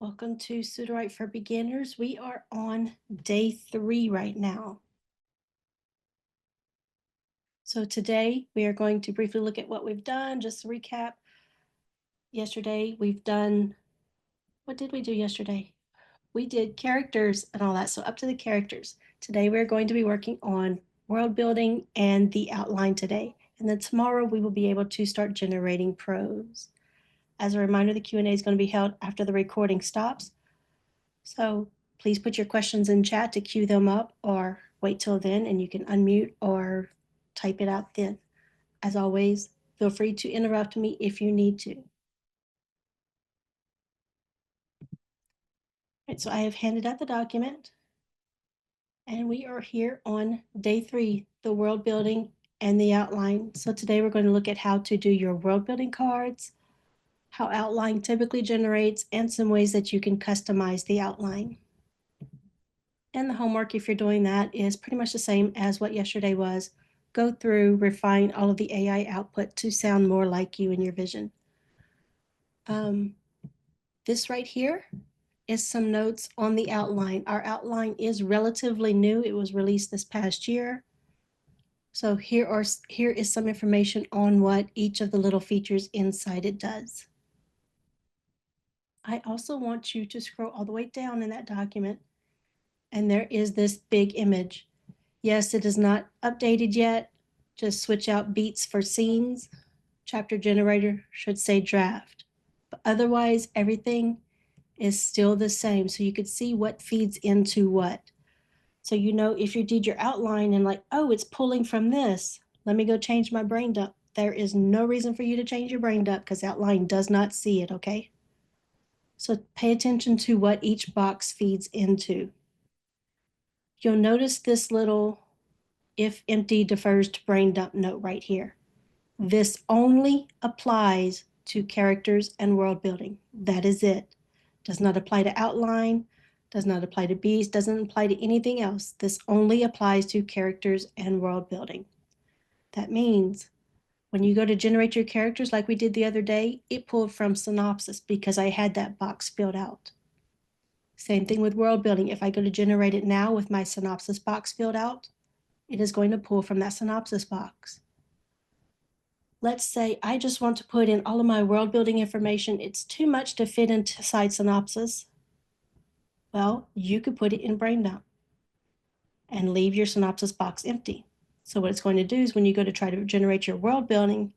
Welcome to Sudowrite for Beginners. We are on day 3 right now. So today we are going to briefly look at what we've done. Just to recap, yesterday we've done, what did we do yesterday? We did characters and all that, so up to the characters. Today we're going to be working on world building and the outline today. And then tomorrow we will be able to start generating prose. As a reminder, the Q&A is going to be held after the recording stops. So please put your questions in chat to queue them up, or wait till then and you can unmute or type it out then. As always, feel free to interrupt me if you need to. Right, so I have handed out the document and we are here on day 3, the world building and the outline. So today we're going to look at how to do your world building cards, how outline typically generates, and some ways that you can customize the outline. And the homework, if you're doing that, is pretty much the same as what yesterday was. Go through, refine all of the AI output to sound more like you in your vision. This right here is some notes on the outline. Our outline is relatively new. It was released this past year. So here is some information on what each of the little features inside it does. I also want you to scroll all the way down in that document, and there is this big image. Yes, it is not updated yet. Just switch out beats for scenes. Chapter generator should say draft. But otherwise, everything is still the same. So you could see what feeds into what. So you know if you did your outline and like, oh, it's pulling from this, let me go change my brain dump. There is no reason for you to change your brain dump because outline does not see it, okay? So pay attention to what each box feeds into. You'll notice this little if empty defers to brain dump note right here. This only applies to characters and world building. That is it. Does not apply to outline, does not apply to beats, doesn't apply to anything else. This only applies to characters and world building. That means when you go to generate your characters like we did the other day, it pulled from synopsis because I had that box filled out. Same thing with world building. If I go to generate it now with my synopsis box filled out, it is going to pull from that synopsis box. Let's say I just want to put in all of my world building information. It's too much to fit inside synopsis. Well, you could put it in brain dump and leave your synopsis box empty. So what it's going to do is when you go to try to generate your world building,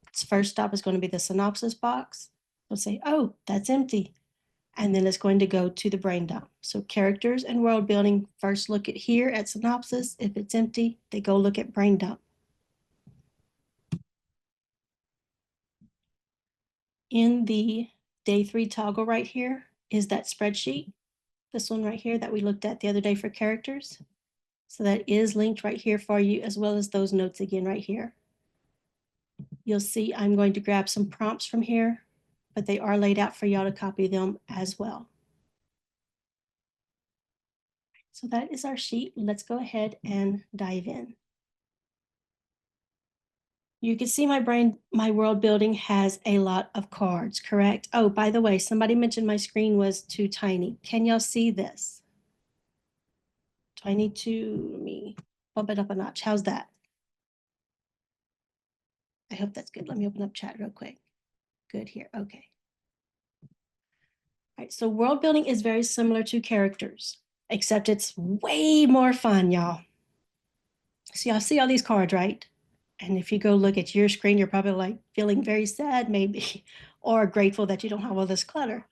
its first stop is going to be the synopsis box. It'll say, oh, that's empty. And then it's going to go to the brain dump. So characters and world building, first look at here at synopsis. If it's empty, they go look at brain dump. In the day 3 toggle right here is that spreadsheet, this one right here that we looked at the other day for characters. So that is linked right here for you, as well as those notes again right here. You'll see I'm going to grab some prompts from here, but they are laid out for y'all to copy them as well. So that is our sheet. Let's go ahead and dive in. You can see my world building has a lot of cards, correct? Oh, by the way, somebody mentioned my screen was too tiny. Can y'all see this? Do I need to, let me bump it up a notch. How's that? I hope that's good. Let me open up chat real quick. Good here, okay. All right, so world building is very similar to characters, except it's way more fun, y'all. So y'all see all these cards, right? And if you go look at your screen, you're probably like feeling very sad maybe, or grateful that you don't have all this clutter.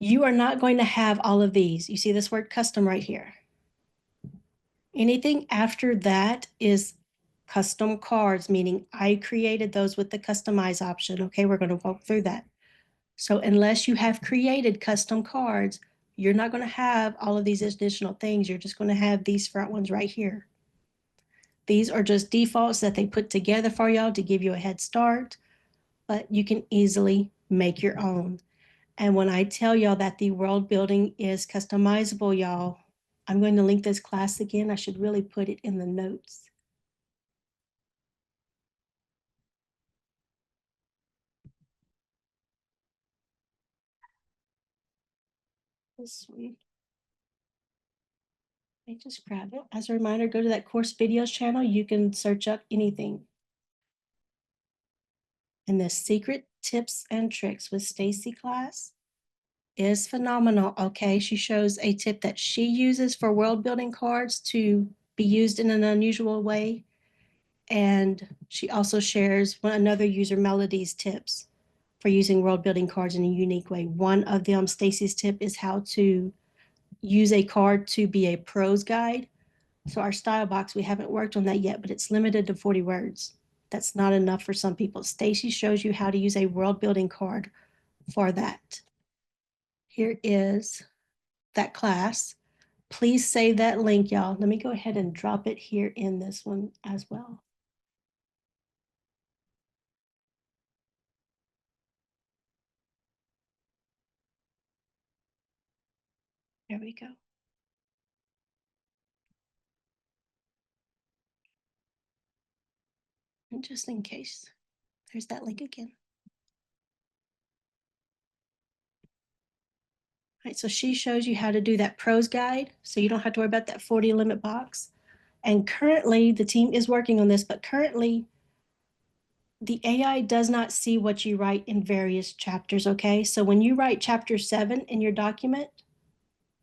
You are not going to have all of these. You see this word custom right here. Anything after that is custom cards, meaning I created those with the customize option. Okay, we're going to walk through that. So unless you have created custom cards, you're not going to have all of these additional things. You're just going to have these front ones right here. These are just defaults that they put together for y'all to give you a head start, but you can easily make your own. And when I tell y'all that the world building is customizable, y'all, I'm going to link this class again. I should really put it in the notes. This one. Let me just grab it. As a reminder, go to that course videos channel. You can search up anything. And the secret tips and tricks with Stacy class is phenomenal. Okay, she shows a tip that she uses for world building cards to be used in an unusual way. And she also shares another user, Melody's tips for using world building cards in a unique way. One of them, Stacy's tip, is how to use a card to be a prose guide. So our style box, we haven't worked on that yet, but it's limited to 40 words. That's not enough for some people. Stacy shows you how to use a world building card for that. Here is that class. Please save that link, y'all. Let me go ahead and drop it here in this one as well. There we go. And just in case, there's that link again. All right, so she shows you how to do that prose guide, so you don't have to worry about that 40 limit box. And currently, the team is working on this, but currently, the AI does not see what you write in various chapters, okay? So when you write chapter 7 in your document,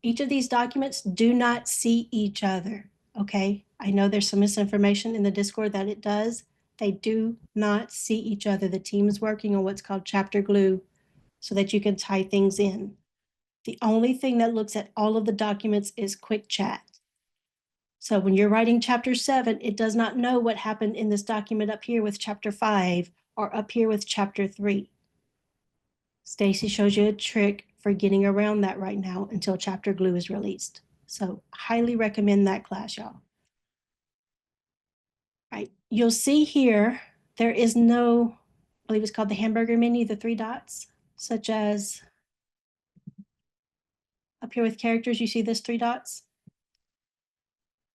each of these documents do not see each other, okay? I know there's some misinformation in the Discord that it does. They do not see each other. The team is working on what's called chapter glue so that you can tie things in. The only thing that looks at all of the documents is quick chat. So when you're writing chapter 7, it does not know what happened in this document up here with chapter 5 or up here with chapter 3. Stacy shows you a trick for getting around that right now until chapter glue is released. So highly recommend that class, y'all. Right, you'll see here, there is no, I believe it's called the hamburger menu, the 3 dots, such as up here with characters, you see this 3 dots?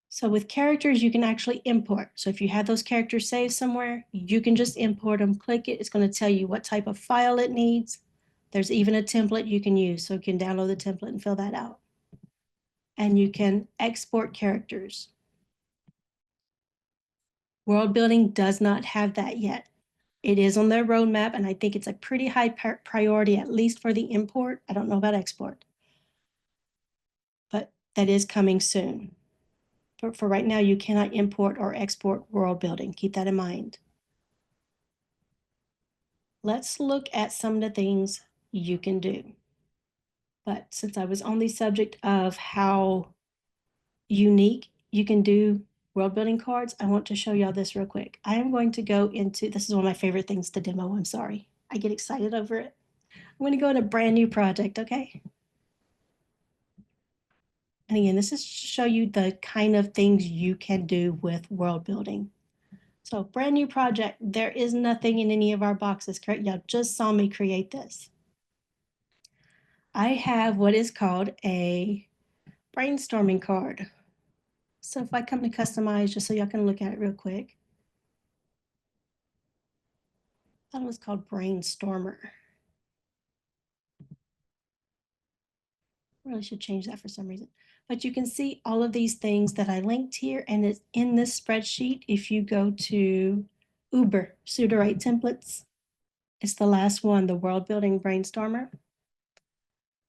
So with characters, you can actually import. So if you have those characters saved somewhere, you can just import them, click it. It's going to tell you what type of file it needs. There's even a template you can use. So you can download the template and fill that out. And you can export characters. World building does not have that yet. It is on their roadmap, and I think it's a pretty high priority, at least for the import. I don't know about export, but that is coming soon. But for right now, you cannot import or export world building. Keep that in mind. Let's look at some of the things you can do. But since I was on the subject of how unique you can do world building cards, I want to show y'all this real quick. I am going to go into, this is one of my favorite things to demo, I'm sorry. I get excited over it. I'm going to go in a brand new project, okay? And again, this is to show you the kind of things you can do with world building. So brand new project, there is nothing in any of our boxes, correct? Y'all just saw me create this. I have what is called a brainstorming card. So if I come to customize, just so y'all can look at it real quick. I thought it was called Brainstormer. Really should change that for some reason. But you can see all of these things that I linked here, and it's in this spreadsheet. If you go to Uber, Sudowrite templates, it's the last one, the world building brainstormer.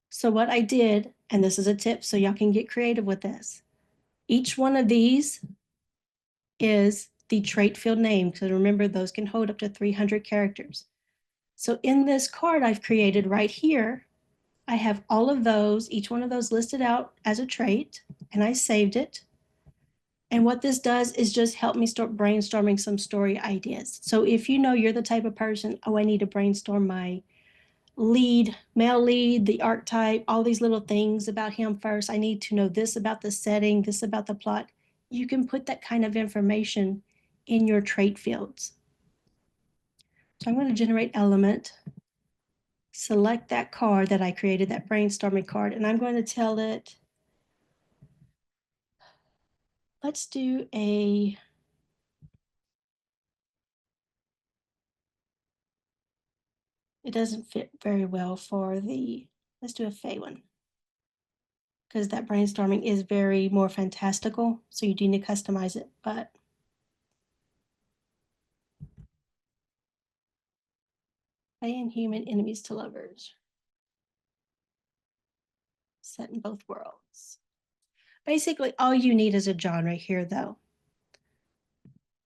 So what I did, and this is a tip so y'all can get creative with this. Each one of these is the trait field name, because remember, those can hold up to 300 characters. So in this card I've created right here, I have all of those, each one of those listed out as a trait, and I saved it. And what this does is just help me start brainstorming some story ideas. So if you know you're the type of person, oh, I need to brainstorm my lead, male lead, the archetype, all these little things about him first. I need to know this about the setting, this about the plot. You can put that kind of information in your trait fields. So I'm going to generate element, select that card that I created, that brainstorming card, and I'm going to tell it, let's do a, it doesn't fit very well for the, let's do a Fey one. because that brainstorming is very more fantastical, so you do need to customize it. But playing human enemies to lovers, set in both worlds. Basically, all you need is a genre here, though.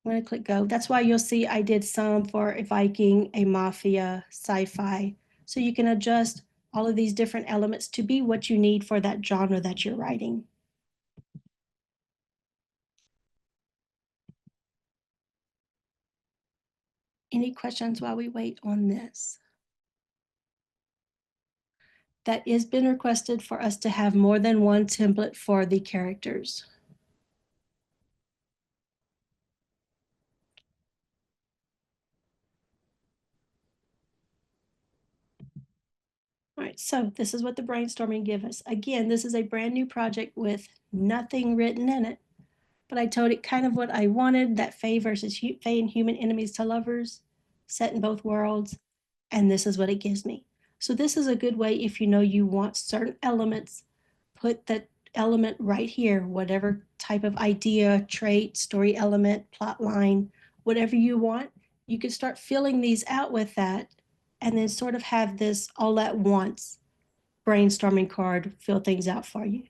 I'm going to click go. That's why you'll see I did some for a Viking, a mafia, sci-fi. So you can adjust all of these different elements to be what you need for that genre that you're writing. Any questions while we wait on this? That has been requested for us to have more than one template for the characters. All right, so this is what the brainstorming give us. Again, this is a brand new project with nothing written in it, but I told it kind of what I wanted, that Fae versus Fae and human enemies to lovers, set in both worlds, and this is what it gives me. So this is a good way if you know you want certain elements, put that element right here, whatever type of idea, trait, story element, plot line, whatever you want, you can start filling these out with that and then sort of have this all at once brainstorming card fill things out for you.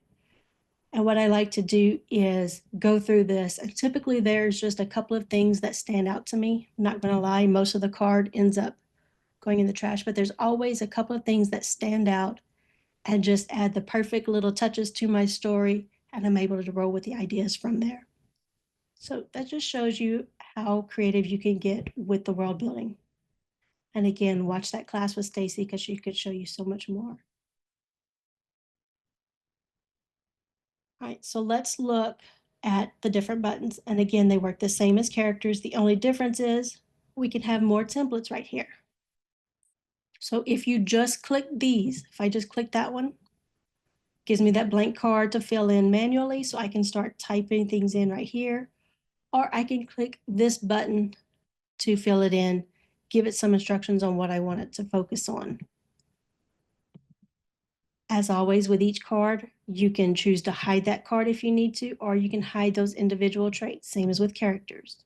And what I like to do is go through this. And typically there's just a couple of things that stand out to me. I'm not going to lie, most of the card ends up going in the trash, but there's always a couple of things that stand out and just add the perfect little touches to my story. And I'm able to roll with the ideas from there. So that just shows you how creative you can get with the world building. And again, watch that class with Stacy because she could show you so much more. All right, so let's look at the different buttons. And again, they work the same as characters. The only difference is we can have more templates right here. So if you just click these, if I just click that one, gives me that blank card to fill in manually so I can start typing things in right here. Or I can click this button to fill it in, give it some instructions on what I want it to focus on. As always with each card, you can choose to hide that card if you need to, or you can hide those individual traits, same as with characters.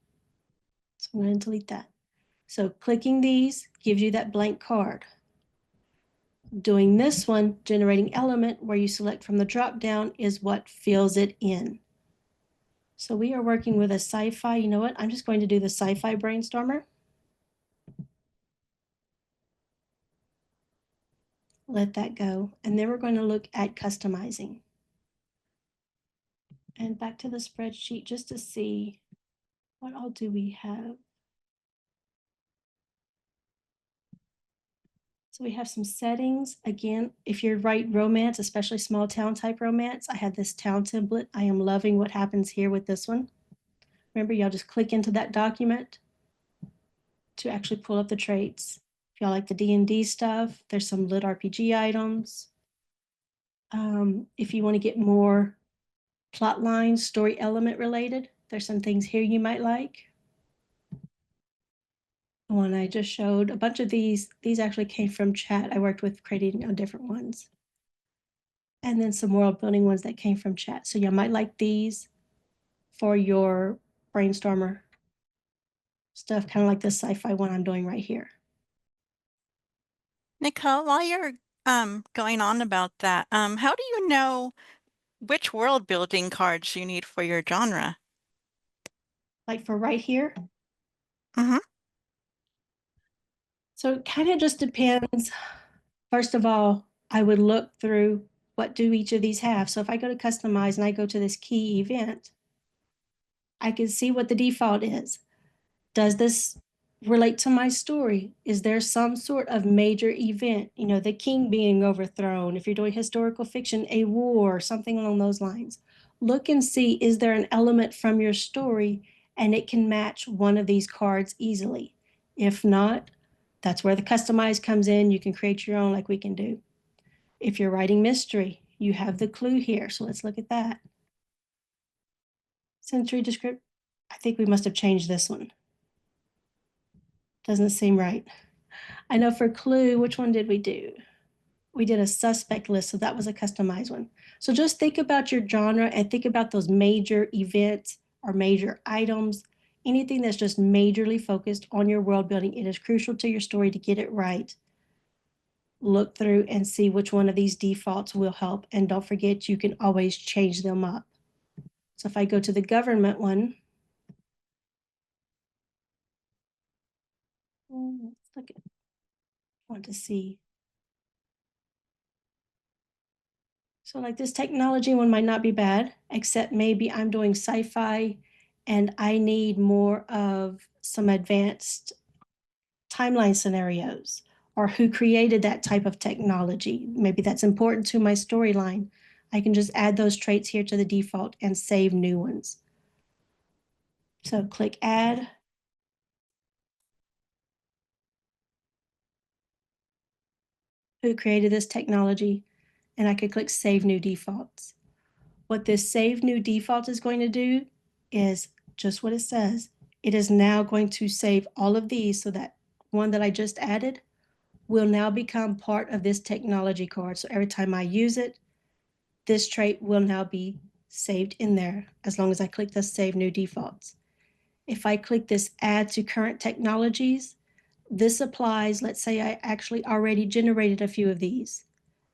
So I'm going to delete that. So clicking these gives you that blank card. Doing this one, generating element, where you select from the drop down, is what fills it in. So we are working with a sci-fi. You know what? I'm just going to do the sci-fi brainstormer. Let that go. And then we're going to look at customizing. And back to the spreadsheet just to see what all do we have. So we have some settings. Again, if you write romance, especially small town type romance, I have this town template. I am loving what happens here with this one. Remember, y'all just click into that document to actually pull up the traits. If y'all like the D&D stuff, there's some lit RPG items. If you want to get more plot line, story element related, there's some things here you might like. The one I just showed, a bunch of these actually came from chat. I worked with creating different ones. And then some world building ones that came from chat. So you might like these for your brainstormer stuff, kind of like this sci-fi one I'm doing right here. Nicole, while you're going on about that, how do you know which world building cards you need for your genre? Like for right here. Mm-hmm. So it kind of just depends. First of all, I would look through what do each of these have. So if I go to customize and I go to this key event, I can see what the default is. Does this relate to my story? Is there some sort of major event, you know, the king being overthrown? If you're doing historical fiction, a war, something along those lines. Look and see, is there an element from your story and it can match one of these cards easily? If not, that's where the customize comes in. You can create your own like we can do. If you're writing mystery, you have the clue here. So let's look at that. Sensory description. I think we must have changed this one. Doesn't seem right. I know for clue, which one did we do? We did a suspect list, so that was a customized one. So just think about your genre and think about those major events or major items, anything that's just majorly focused on your world building. It is crucial to your story to get it right. Look through and see which one of these defaults will help. And don't forget, you can always change them up. So if I go to the government one, let's look at, I want to see. So like this technology one might not be bad, except maybe I'm doing sci-fi and I need more of some advanced timeline scenarios or who created that type of technology. Maybe that's important to my storyline. I can just add those traits here to the default and save new ones. So click add. Who created this technology? And I could click save new defaults. What this save new default is going to do is just what it says. It is now going to save all of these so that one that I just added will now become part of this technology card. So every time I use it, this trait will now be saved in there as long as I click the save new defaults. If I click this add to current technologies, this applies, let's say I actually already generated a few of these.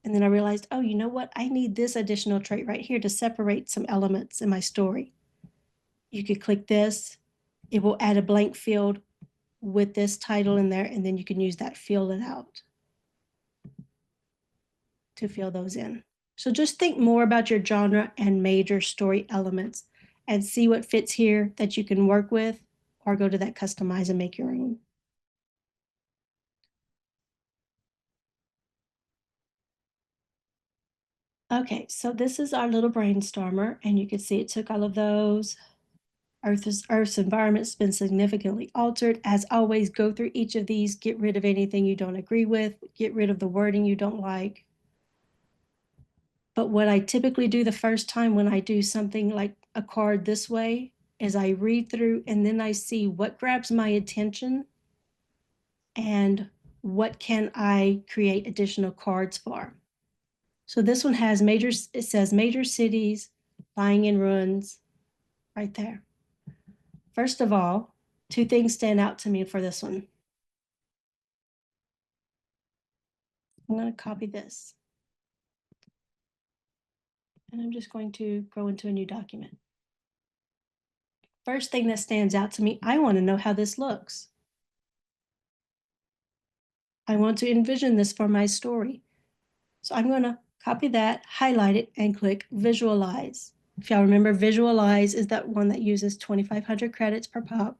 And then I realized, oh, you know what? I need this additional trait right here to separate some elements in my story. You could click this. It will add a blank field with this title in there, and then you can use that fill it out to fill those in. So just think more about your genre and major story elements and see what fits here that you can work with, or go to that customize and make your own. Okay, so this is our little brainstormer, and you can see it took all of those. Earth's environment's been significantly altered. As always, go through each of these, get rid of anything you don't agree with, get rid of the wording you don't like. But what I typically do the first time when I do something like a card this way is I read through and then I see what grabs my attention and what can I create additional cards for. So this one has major, it says major cities lying in ruins right there. First of all, two things stand out to me for this one. I'm going to copy this. And I'm just going to go into a new document. First thing that stands out to me, I want to know how this looks. I want to envision this for my story. So I'm going to copy that, highlight it, and click Visualize. If y'all remember, Visualize is that one that uses 2,500 credits per pop.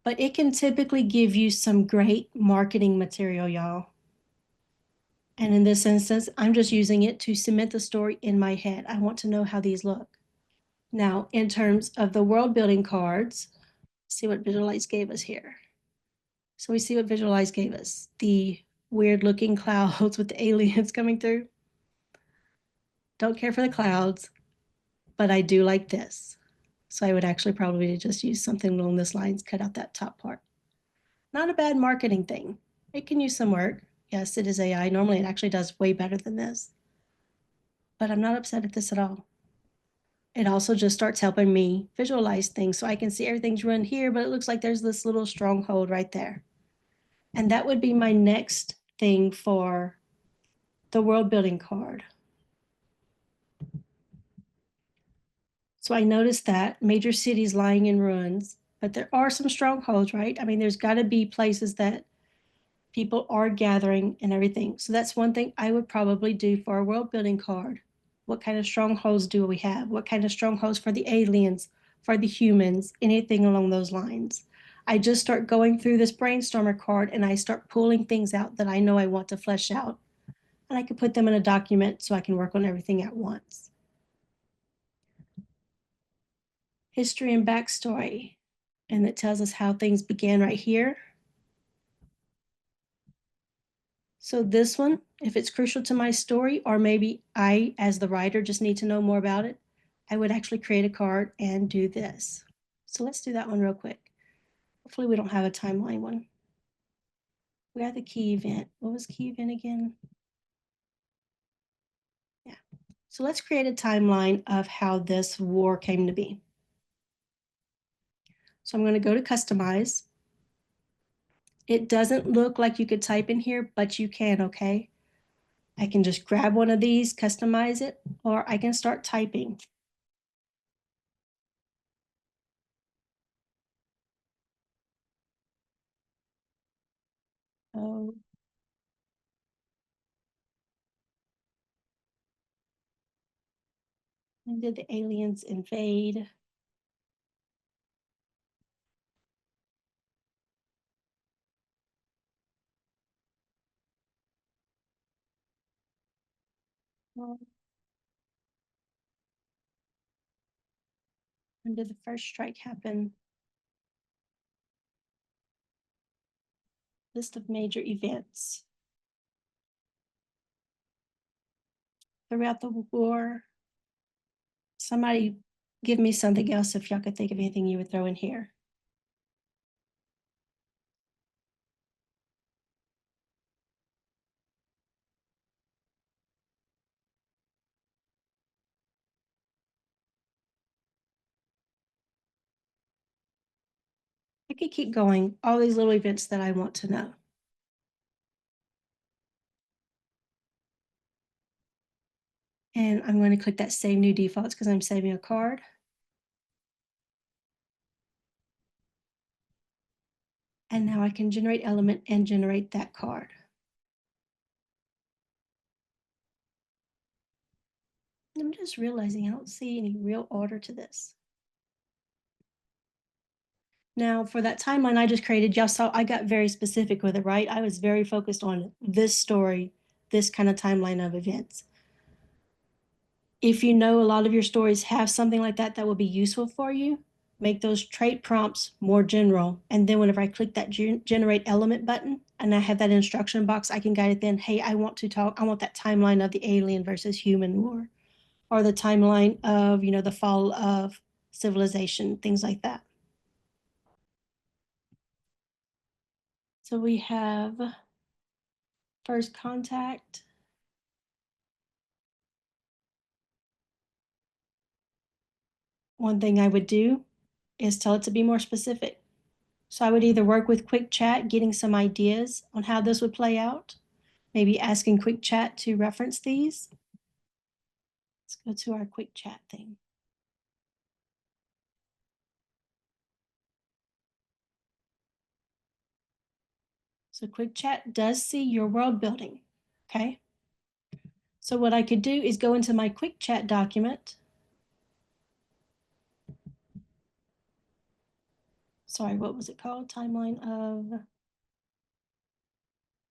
But it can typically give you some great marketing material, y'all. And in this instance, I'm just using it to cement the story in my head. I want to know how these look. Now, in terms of the world building cards, see what Visualize gave us here. So we see what Visualize gave us. The weird looking clouds with the aliens coming through. Don't care for the clouds, but I do like this. So I would actually probably just use something along this lines, cut out that top part. Not a bad marketing thing. It can use some work. Yes, it is AI. Normally it actually does way better than this. But I'm not upset at this at all. It also just starts helping me visualize things so I can see everything's run here, but it looks like there's this little stronghold right there. And that would be my next thing for the world building card. So I noticed that major cities lying in ruins, but there are some strongholds, right? I mean, there's got to be places that people are gathering and everything. So that's one thing I would probably do for a world building card. What kind of strongholds do we have? What kind of strongholds for the aliens, for the humans, anything along those lines? I just start going through this brainstormer card and I start pulling things out that I know I want to flesh out. And I can put them in a document so I can work on everything at once. History and backstory. And it tells us how things began right here. So this one, if it's crucial to my story, or maybe I, as the writer, just need to know more about it, I would actually create a card and do this. So let's do that one real quick. Hopefully we don't have a timeline one. We got the key event. What was key event again? Yeah. So let's create a timeline of how this war came to be. So I'm going to go to customize. It doesn't look like you could type in here, but you can, okay? I can just grab one of these, customize it, or I can start typing. Oh, when did the aliens invade? Well, when did the first strike happen? List of major events. Throughout the war, somebody give me something else if y'all could think of anything you would throw in here. I could keep going, all these little events that I want to know. And I'm going to click that save new defaults because I'm saving a card. And now I can generate element and generate that card. I'm just realizing I don't see any real order to this. Now for that timeline I just created, y'all saw I got very specific with it, right? I was very focused on this story, this kind of timeline of events. If you know a lot of your stories have something like that that will be useful for you, make those trait prompts more general. And then whenever I click that generate element button and I have that instruction box, I can guide it then, hey, I want that timeline of the alien versus human war, or the timeline of, the fall of civilization, things like that. So we have first contact. One thing I would do is tell it to be more specific. So I would either work with Quick Chat, getting some ideas on how this would play out, maybe asking Quick Chat to reference these. Let's go to our Quick Chat thing. So Quick Chat does see your world building, okay? So what I could do is go into my Quick Chat document. Sorry, what was it called? Timeline of, I'm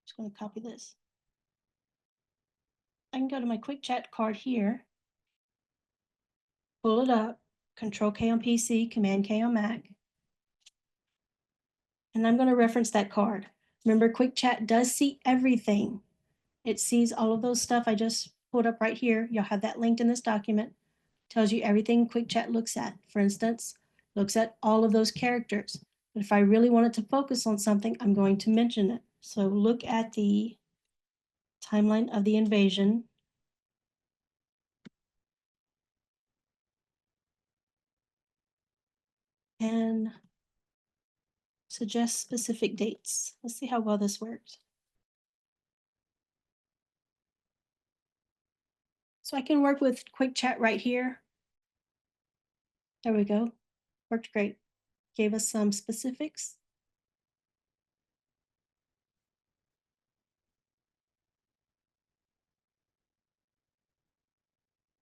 just going to copy this. I can go to my Quick Chat card here, pull it up, Control K on PC, Command K on Mac, and I'm going to reference that card. Remember, Quick Chat does see everything. It sees all of those stuff I just pulled up right here. You'll have that linked in this document. Tells you everything Quick Chat looks at. For instance, looks at all of those characters. But if I really wanted to focus on something, I'm going to mention it. So look at the timeline of the invasion. And suggest specific dates. Let's see how well this works. So I can work with Quick Chat right here. There we go. Worked great. Gave us some specifics.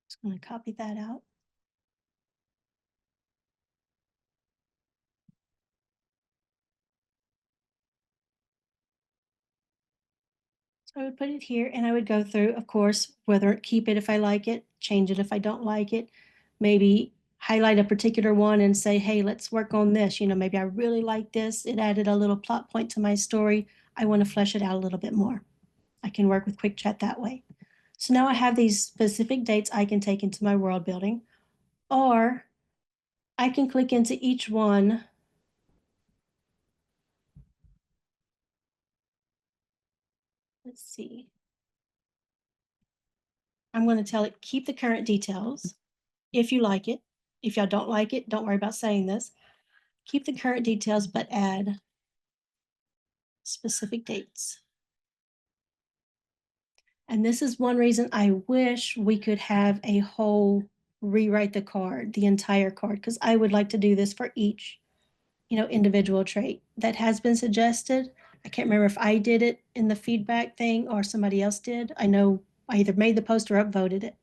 Just going to copy that out. So I would put it here and I would go through, of course, whether keep it if I like it, change it if I don't like it, maybe highlight a particular one and say, hey, let's work on this. Maybe I really like this. It added a little plot point to my story. I want to flesh it out a little bit more. I can work with Quick Chat that way. So now I have these specific dates I can take into my world building, or I can click into each one let's see. I'm going to tell it, keep the current details if you like it. If y'all don't like it, don't worry about saying this. Keep the current details, but add specific dates. And this is one reason I wish we could have a whole rewrite the card, the entire card, because I would like to do this for each, individual trait that has been suggested. I can't remember if I did it in the feedback thing or somebody else did. I know I either made the post or upvoted it.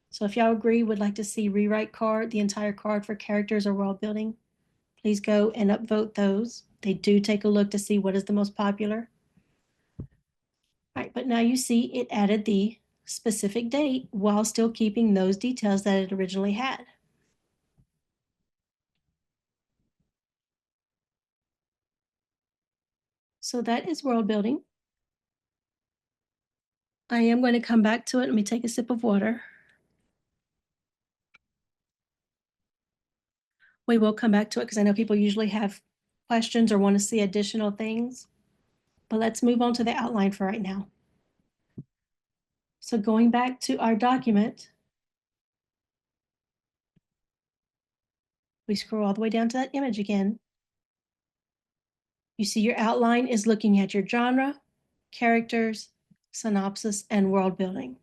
So if y'all agree, would like to see rewrite card, the entire card for characters or world building, please go and upvote those. They do take a look to see what is the most popular. All right, but now you see it added the specific date while still keeping those details that it originally had. So that is world building. I am going to come back to it. Let me take a sip of water. We will come back to it because I know people usually have questions or want to see additional things. But let's move on to the outline for right now. So going back to our document, we scroll all the way down to that image again. You see your outline is looking at your genre, characters, synopsis, and world building.